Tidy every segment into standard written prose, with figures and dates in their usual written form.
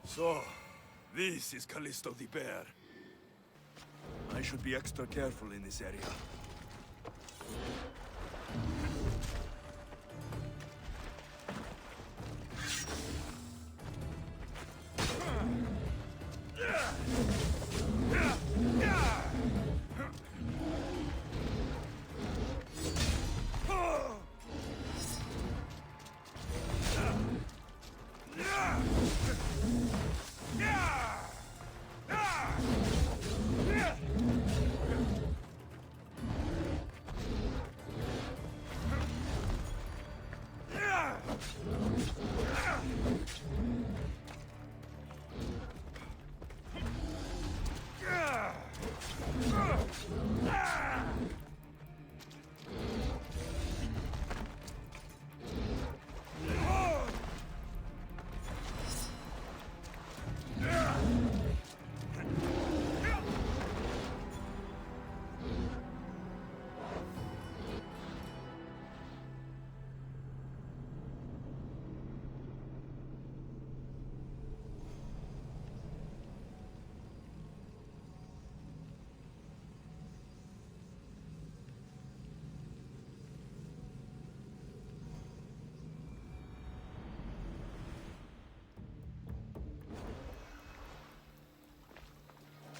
So, this is Callisto the Bear. I should be extra careful in this area.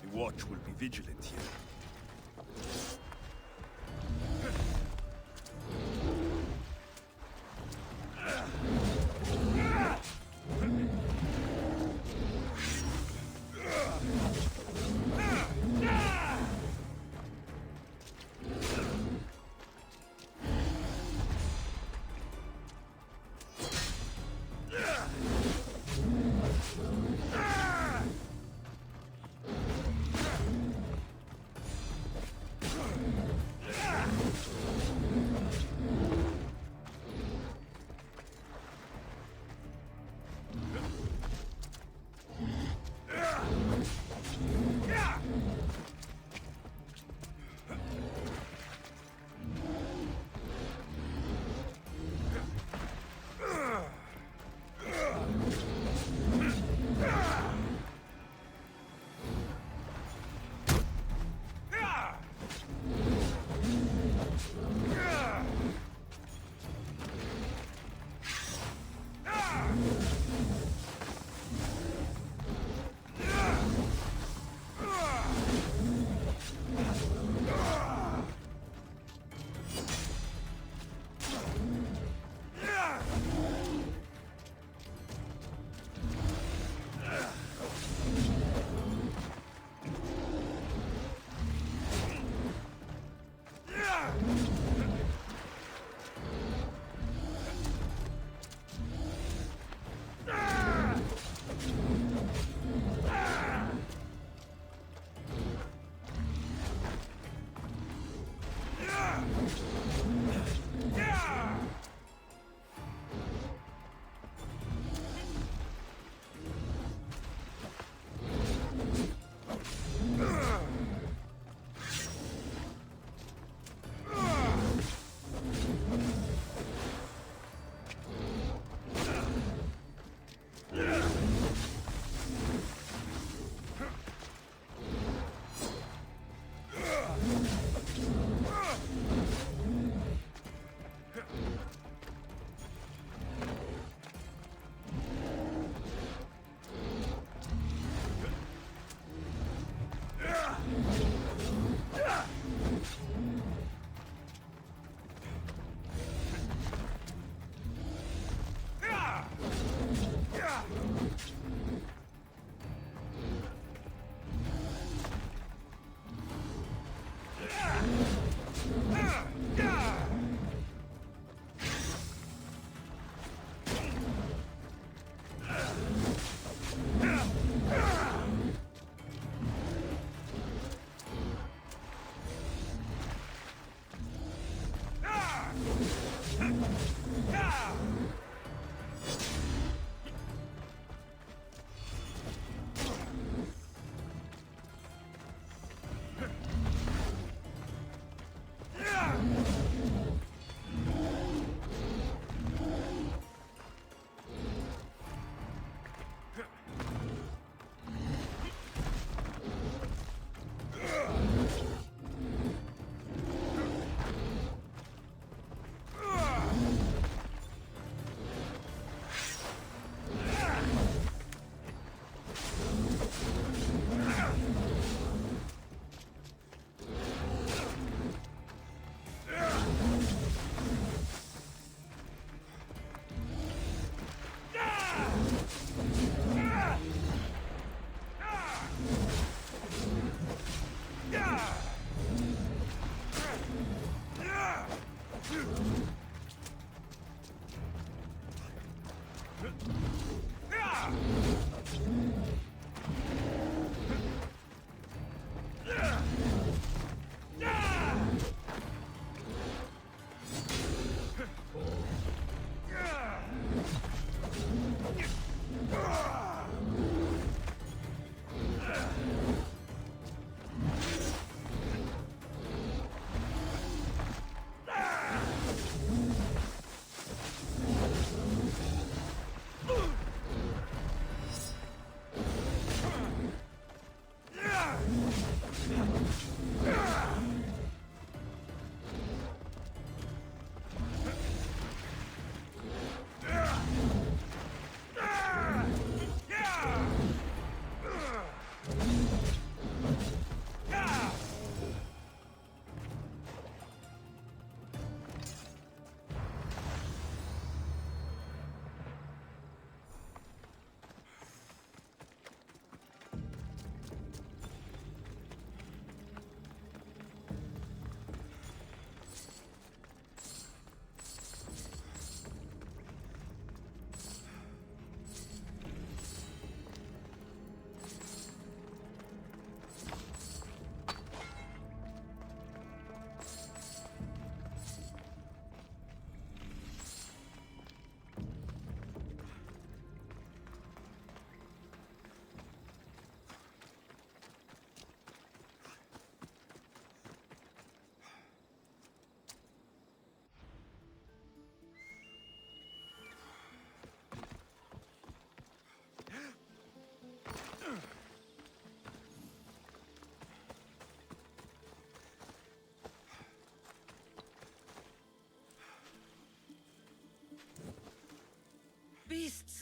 The watch will be vigilant here.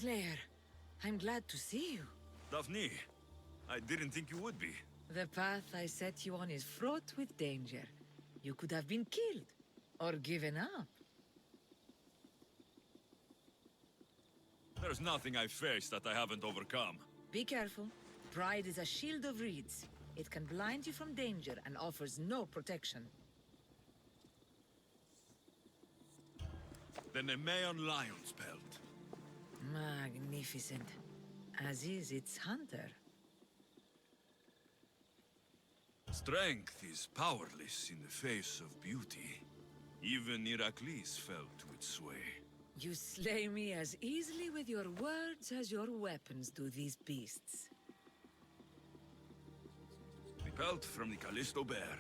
Slayer, I'm glad to see you. Daphne, I didn't think you would be. The path I set you on is fraught with danger. You could have been killed, or given up. There's nothing I faced that I haven't overcome. Be careful. Pride is a shield of reeds. It can blind you from danger and offers no protection. The Nemean Lion's Belt. Magnificent. As is its hunter. Strength is powerless in the face of beauty. Even Heracles fell to its sway. You slay me as easily with your words as your weapons do these beasts. The pelt from the Callisto bear.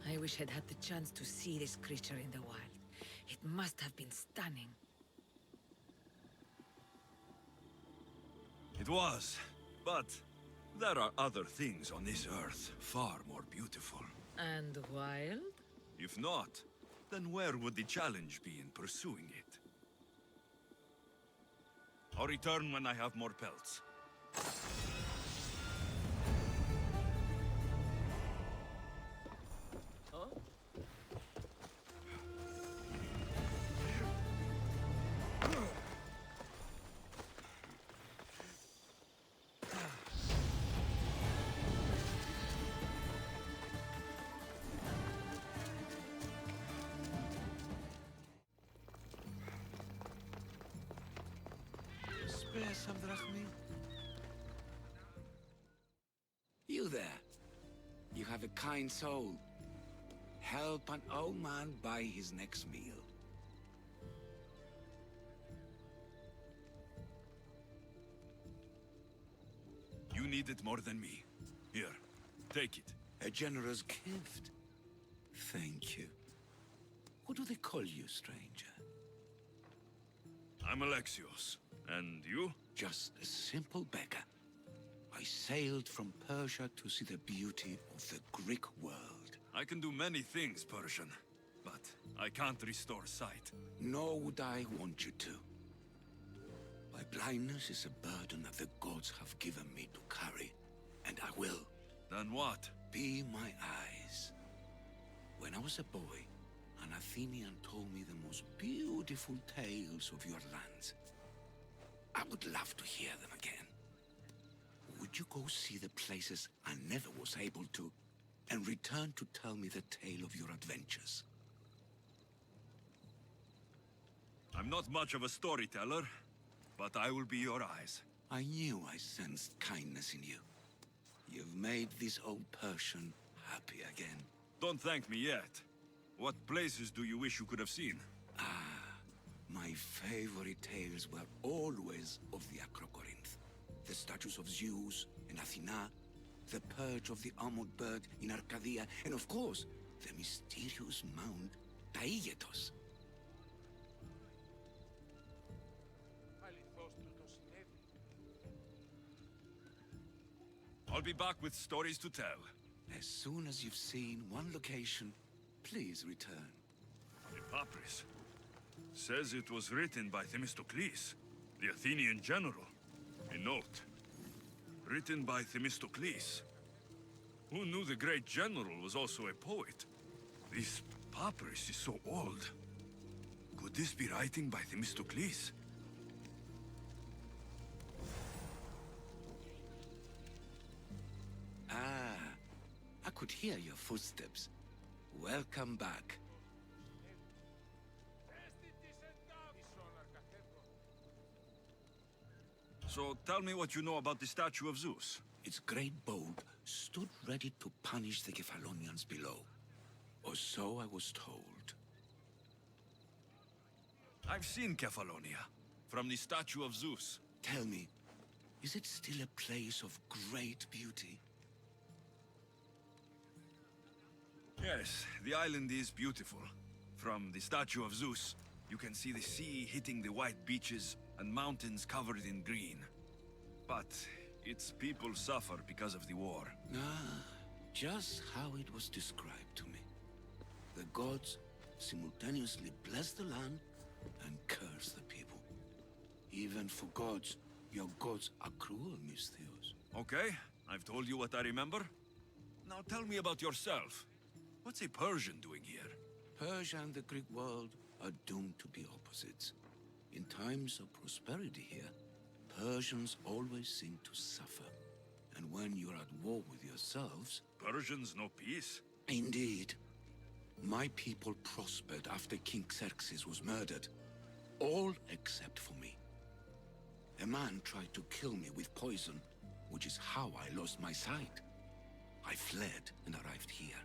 I wish I'd had the chance to see this creature in the wild. It must have been stunning. It was, but there are other things on this earth far more beautiful. And wild? If not, then where would the challenge be in pursuing it? I'll return when I have more pelts. Spare some drachmi. You there. You have a kind soul. Help an old man buy his next meal. You need it more than me. Here, take it. A generous gift. Thank you. What do they call you, stranger? I'm Alexios. And you? Just a simple beggar. I sailed from Persia to see the beauty of the Greek world. I can do many things, Persian, but I can't restore sight. Nor would I want you to. My blindness is a burden that the gods have given me to carry, and I will. Then what? Be my eyes. When I was a boy, an Athenian told me the most beautiful tales of your lands. I would love to hear them again. Would you go see the places I never was able to, and return to tell me the tale of your adventures? I'm not much of a storyteller, but I will be your eyes. I knew I sensed kindness in you. You've made this old Persian happy again. Don't thank me yet. What places do you wish you could have seen? My favorite tales were always of the Acrocorinth. The statues of Zeus in Athena, the perch of the armored bird in Arcadia, and of course, the mysterious Mount Taigetos. I'll be back with stories to tell. As soon as you've seen one location, please return. The papyrus says it was written by Themistocles, the Athenian general. A note. Written by Themistocles. Who knew the great general was also a poet? This papyrus is so old. Could this be writing by Themistocles? I could hear your footsteps. Welcome back. So tell me what you know about the statue of Zeus. Its great boat stood ready to punish the Kephalonians below. Or so I was told. I've seen Kephallonia, from the statue of Zeus. Tell me, is it still a place of great beauty? Yes, the island is beautiful. From the statue of Zeus, you can see the sea hitting the white beaches and mountains covered in green. But its people suffer because of the war. Just how it was described to me. The gods simultaneously bless the land and curse the people. Even for gods, your gods are cruel, Misthios. Okay, I've told you what I remember. Now tell me about yourself. What's a Persian doing here? Persia and the Greek world are doomed to be opposites. In times of prosperity here, Persians always seem to suffer. And when you're at war with yourselves... Persians know peace? Indeed. My people prospered after King Xerxes was murdered. All except for me. A man tried to kill me with poison, which is how I lost my sight. I fled and arrived here.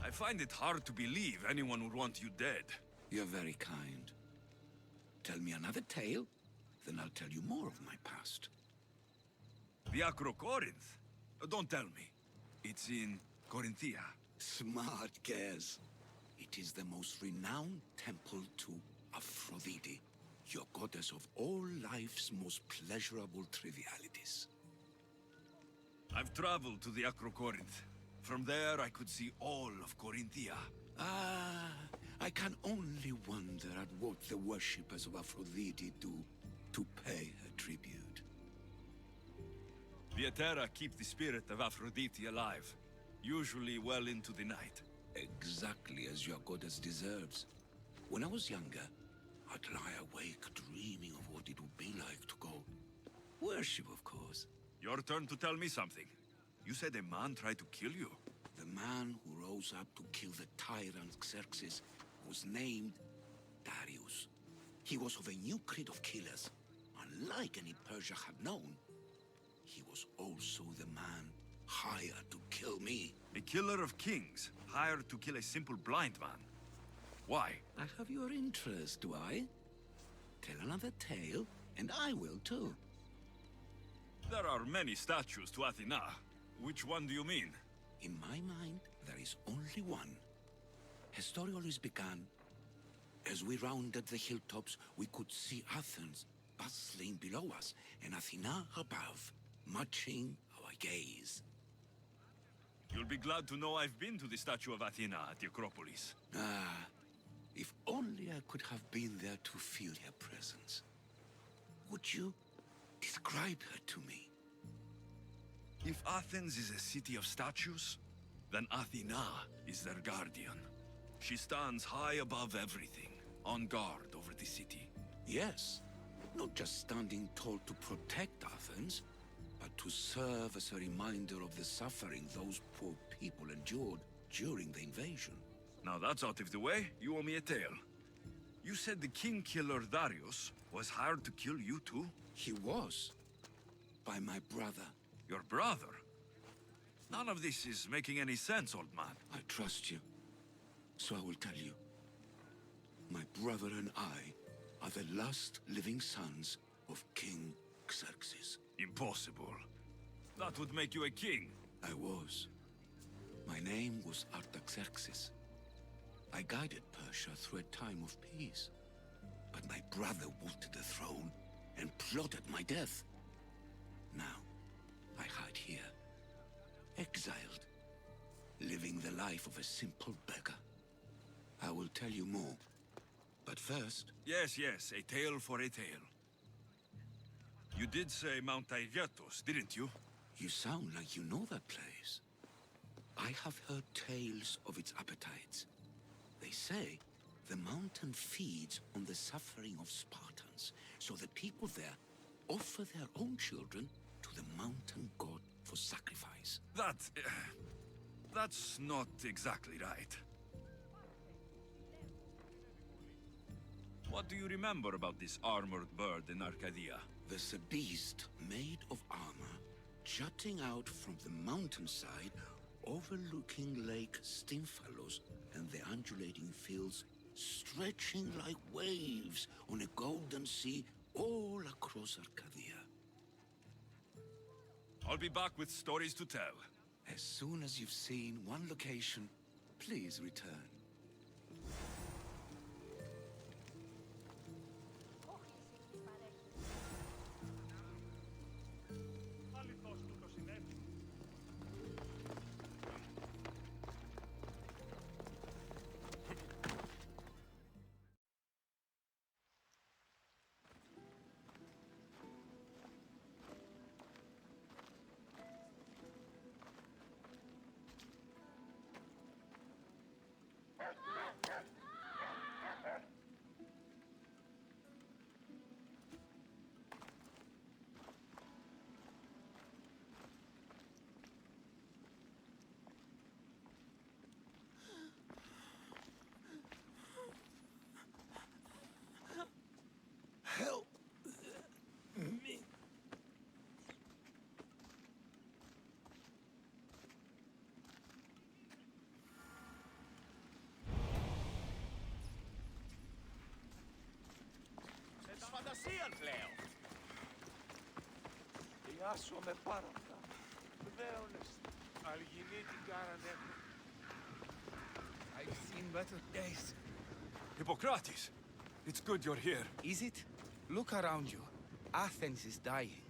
I find it hard to believe anyone would want you dead. You're very kind. Tell me another tale, then I'll tell you more of my past. The Acrocorinth? Don't tell me. It's in Corinthia. Smart guess. It is the most renowned temple to Aphrodite, your goddess of all life's most pleasurable trivialities. I've traveled to the Acrocorinth. From there, I could see all of Corinthia. Ah, I can only wonder at what the worshippers of Aphrodite do to pay her tribute. The Aetera keep the spirit of Aphrodite alive, usually well into the night. Exactly as your goddess deserves. When I was younger, I'd lie awake dreaming of what it would be like to go. Worship, of course. Your turn to tell me something. You said a man tried to kill you. The man who rose up to kill the tyrant Xerxes was named Darius. He was of a new creed of killers. Unlike any Persia had known, he was also the man hired to kill me. A killer of kings, hired to kill a simple blind man. Why? I have your interest, do I? Tell another tale, and I will too. There are many statues to Athena. Which one do you mean? In my mind, there is only one. Her story always began. As we rounded the hilltops, we could see Athens bustling below us, and Athena above, matching our gaze. You'll be glad to know I've been to the statue of Athena at the Acropolis. Ah, if only I could have been there to feel her presence. Would you describe her to me? If Athens is a city of statues, then Athena is their guardian. She stands high above everything, on guard over the city. Yes, not just standing tall to protect Athens, but to serve as a reminder of the suffering those poor people endured during the invasion. Now that's out of the way, you owe me a tale. You said the king-killer Darius was hired to kill you too? He was. By my brother. Your brother? None of this is making any sense, old man. I trust you, so I will tell you. My brother and I are the last living sons of King Xerxes. Impossible. That would make you a king. I was. My name was Artaxerxes. I guided Persia through a time of peace. But my brother wanted the throne and plotted my death. Now, I hide here, exiled, living the life of a simple beggar. I will tell you more, but first... Yes, a tale for a tale. You did say Mount Taygetos, didn't you? You sound like you know that place. I have heard tales of its appetites. They say the mountain feeds on the suffering of Spartans, so the people there offer their own children to the mountain god for sacrifice. That's not exactly right. What do you remember about this armored bird in Arcadia? There's a beast made of armor, jutting out from the mountainside, overlooking Lake Stymphalos and the undulating fields, stretching like waves on a golden sea all across Arcadia. I'll be back with stories to tell. As soon as you've seen one location, please return. πλέον. Ιάσω με πάρα αυτά. Δέονες, αλγινοί τι κάνανε. I've seen better days. Hippocrates! It's good you're here. Is it? Look around you. Athens is dying.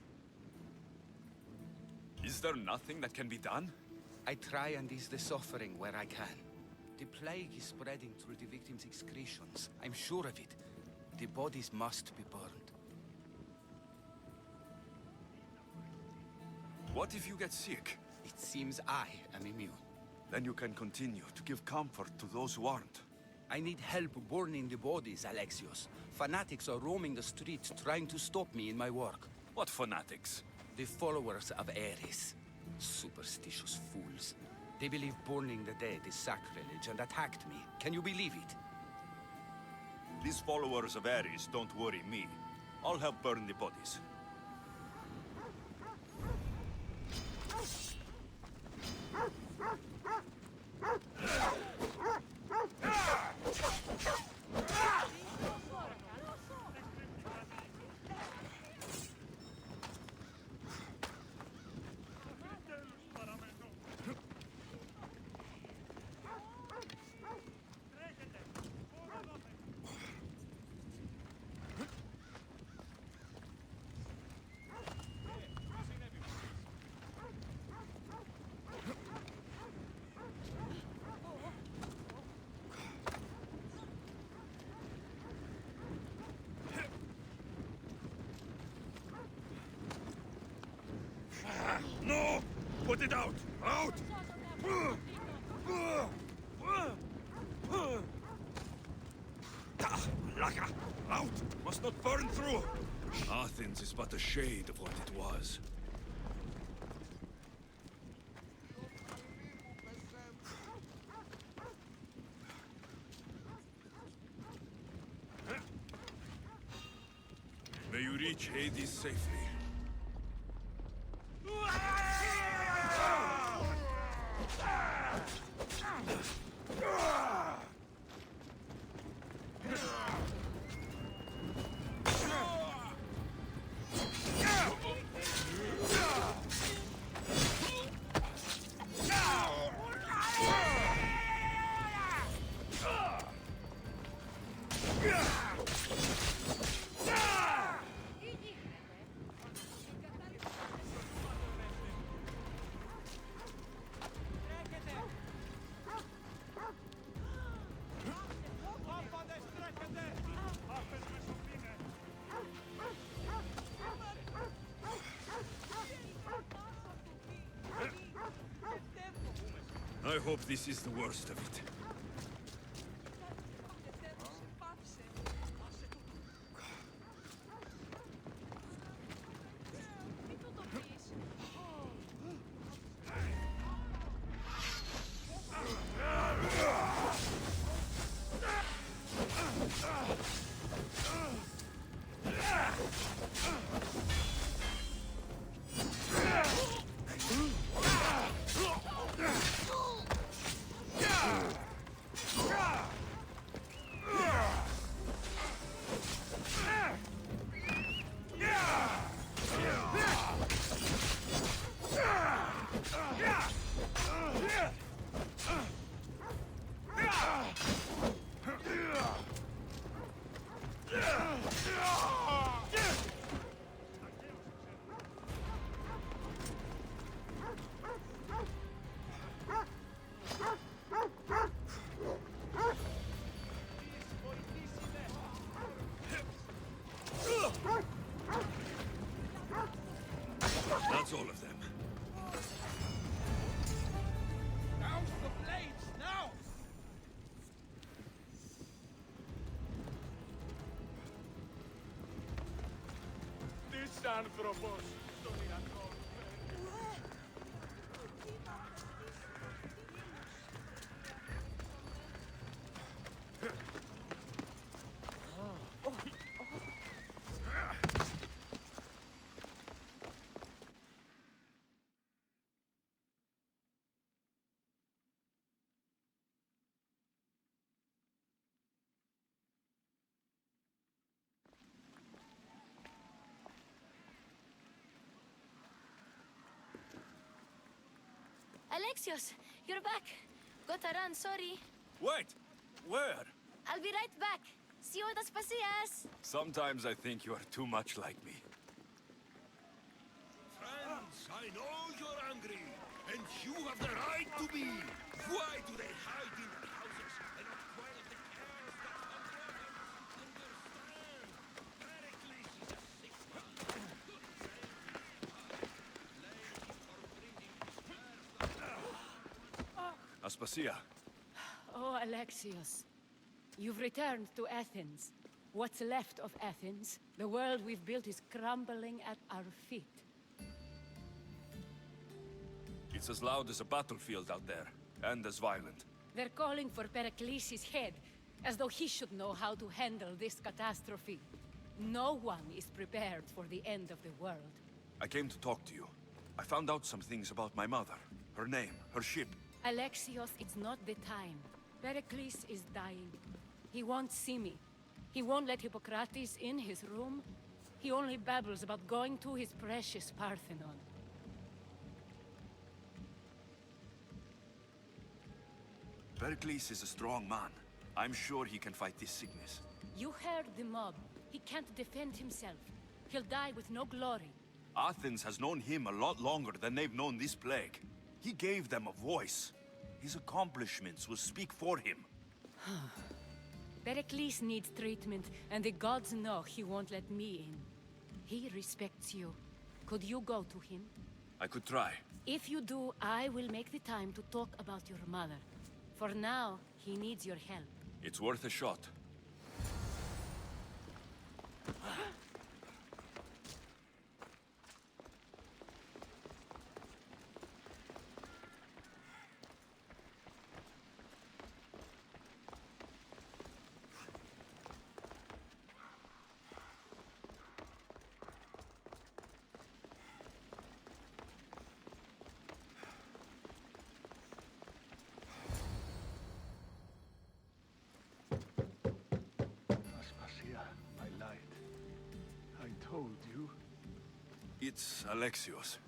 Is there nothing that can be done? I try and ease the suffering where I can. The plague is spreading through the victims' excretions. I'm sure of it. The bodies must be burned. What if you get sick? It seems I am immune. Then you can continue to give comfort to those who aren't. I need help burning the bodies, Alexios. Fanatics are roaming the streets trying to stop me in my work. What fanatics? The followers of Ares. Superstitious fools. They believe burning the dead is sacrilege and attacked me. Can you believe it? These followers of Ares don't worry me. I'll help burn the bodies. No! Put it out! Out! Laka! Out! Must not burn through! Athens is but a shade of what it was. May you reach Hades safely. I hope this is the worst of it. That's all of them. Down to the blades, now! This άνθρωπος στον Ηρακλό. Alexios, you're back. Gotta run, sorry. Wait! Where? I'll be right back. See you at Aspasias. Sometimes I think you are too much like me. Friends, I know you're angry, and you have the right to be. Why do they hide in their houses and not quell the chaos that comes from them? Understand? Pericles is a sick man. Aspasia, Oh, Alexios. You've returned to Athens. What's left of Athens, the world we've built is crumbling at our feet. it's as loud as a battlefield out there, and as violent. They're calling for Pericles' head, as though he should know how to handle this catastrophe. No one is prepared for the end of the world. I came to talk to you. I found out some things about my mother. Her name, her ship. Alexios, it's not the time. Pericles is dying. He won't see me. He won't let Hippocrates in his room. He only babbles about going to his precious Parthenon. Pericles is a strong man. I'm sure he can fight this sickness. You heard the mob. He can't defend himself. He'll die with no glory. Athens has known him a lot longer than they've known this plague. He gave them a voice. His accomplishments will speak for him. Pericles needs treatment, and the gods know he won't let me in. He respects you. Could you go to him? I could try. If you do, I will make the time to talk about your mother. For now, he needs your help. It's worth a shot. Aspasia, my light. I told you. It's Alexios.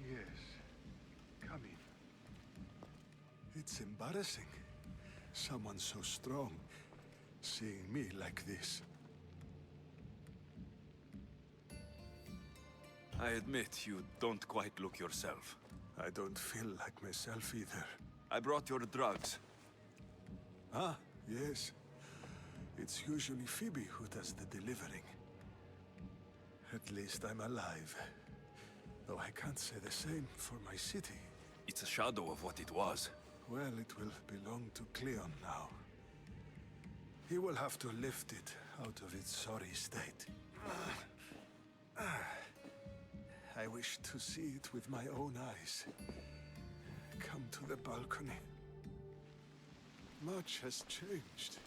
Yes. Come in. It's embarrassing. Someone so strong, seeing me like this. I admit you don't quite look yourself. I don't feel like myself either. I brought your drugs. Ah, yes. It's usually Phoebe who does the delivering. At least I'm alive. Though I can't say the same for my city. It's a shadow of what it was. Well, it will belong to Cleon now. He will have to lift it out of its sorry state. I wish to see it with my own eyes. Come to the balcony. Much has changed.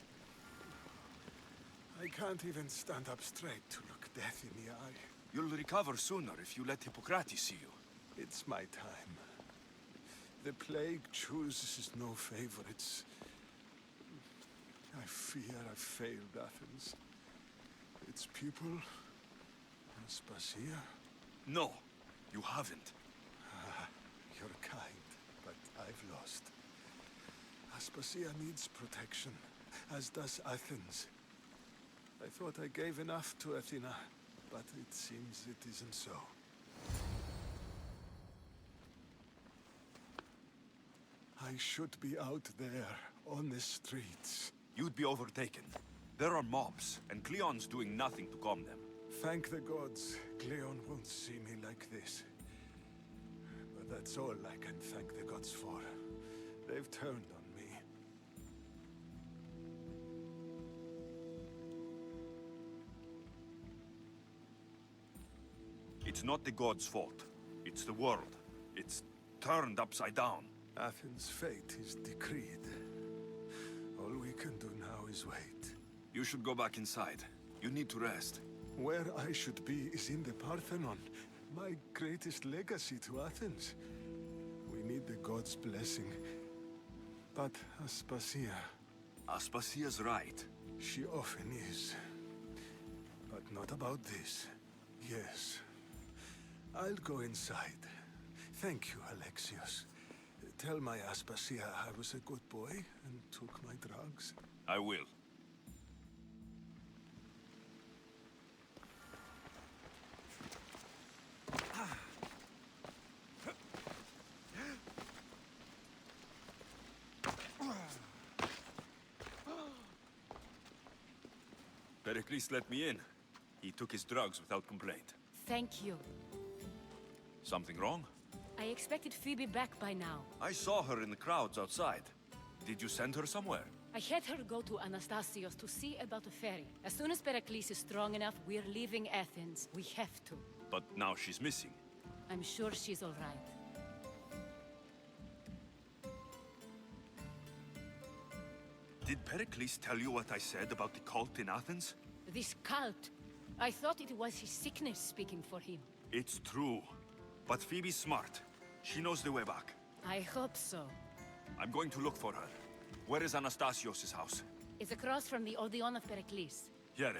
I can't even stand up straight to look death in the eye. You'll recover sooner if you let Hippocrates see you. It's my time. The plague chooses no favorites. I fear I've failed Athens. Its people, Aspasia. No, you haven't. You're kind, but I've lost. Aspasia needs protection, as does Athens. I thought I gave enough to Athena, but it seems it isn't so. I should be out there, on the streets. You'd be overtaken. There are mobs, and Cleon's doing nothing to calm them. Thank the gods, Cleon won't see me like this. But that's all I can thank the gods for. They've turned on me. It's not the gods' fault. It's the world. It's turned upside down. Athens' fate is decreed. All we can do now is wait. You should go back inside. You need to rest. Where I should be is in the Parthenon, my greatest legacy to Athens. We need the gods' blessing. But Aspasia, Aspasia's right. she often is. But not about this. Yes. I'll go inside. Thank you, Alexios. tell my Aspasia I was a good boy and took my drugs. I will. Pericles let me in. He took his drugs without complaint. Thank you. Something wrong? I expected Phoebe back by now. I saw her in the crowds outside. Did you send her somewhere? I had her go to Anastasios to see about a ferry. As soon as Pericles is strong enough, we're leaving Athens. We have to. But now she's missing. I'm sure she's all right. Did Pericles tell you what I said about the cult in Athens? This cult. I thought it was his sickness speaking for him. It's true. But Phoebe's smart. She knows the way back. I hope so. I'm going to look for her. Where is Anastasios' house? It's across from the Odeon of Pericles. Here.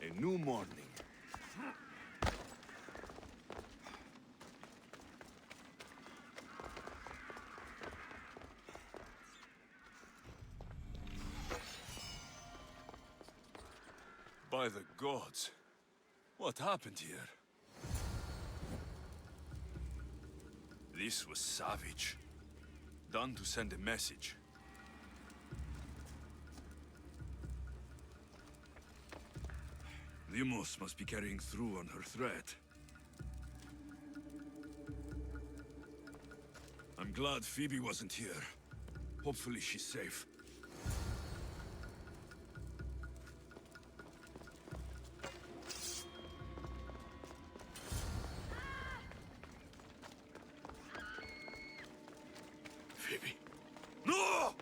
A new morning. By the gods, what happened here? This was savage. Done to send a message. Limos must be carrying through on her threat. I'm glad Phoebe wasn't here. Hopefully she's safe. Phoebe. No!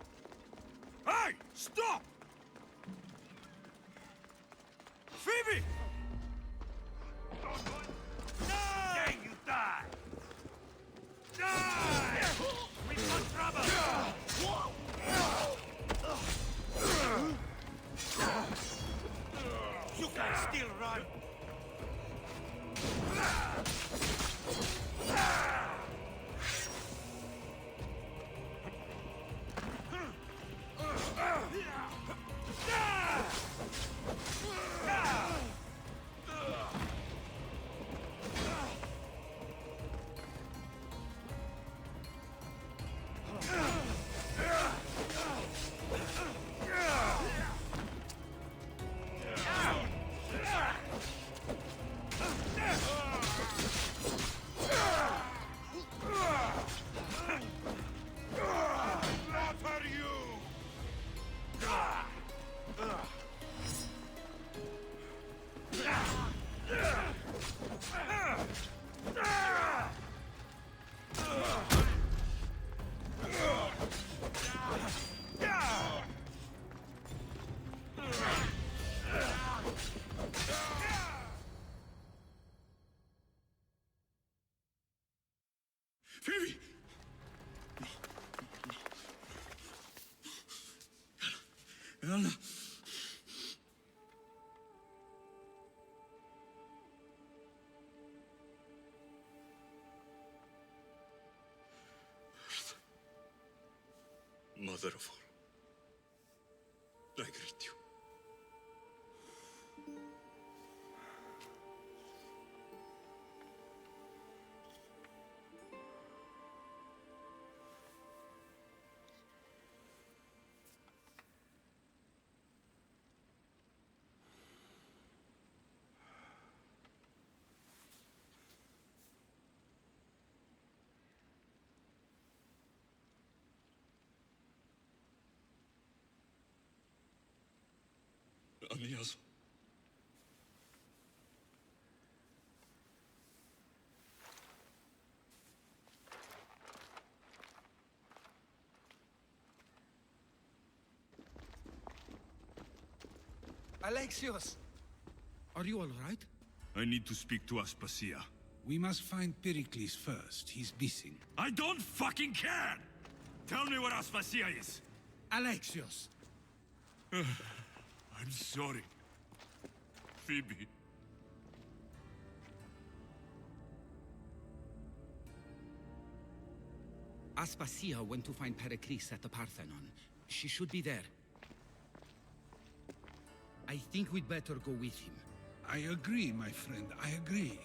Hey! Stop! Phoebe! Die! You die! Die! We've got trouble! You can still run! Phoebe! Anna! Mother of all, I greet you. Anias. Alexios! Are you all right? I need to speak to Aspasia. We must find Pericles first. He's missing. I don't fucking care! Tell me where Aspasia is! Alexios! I'm sorry. Phoebe. Aspasia went to find Pericles at the Parthenon. She should be there. I think we'd better go with him. I agree, my friend. I agree.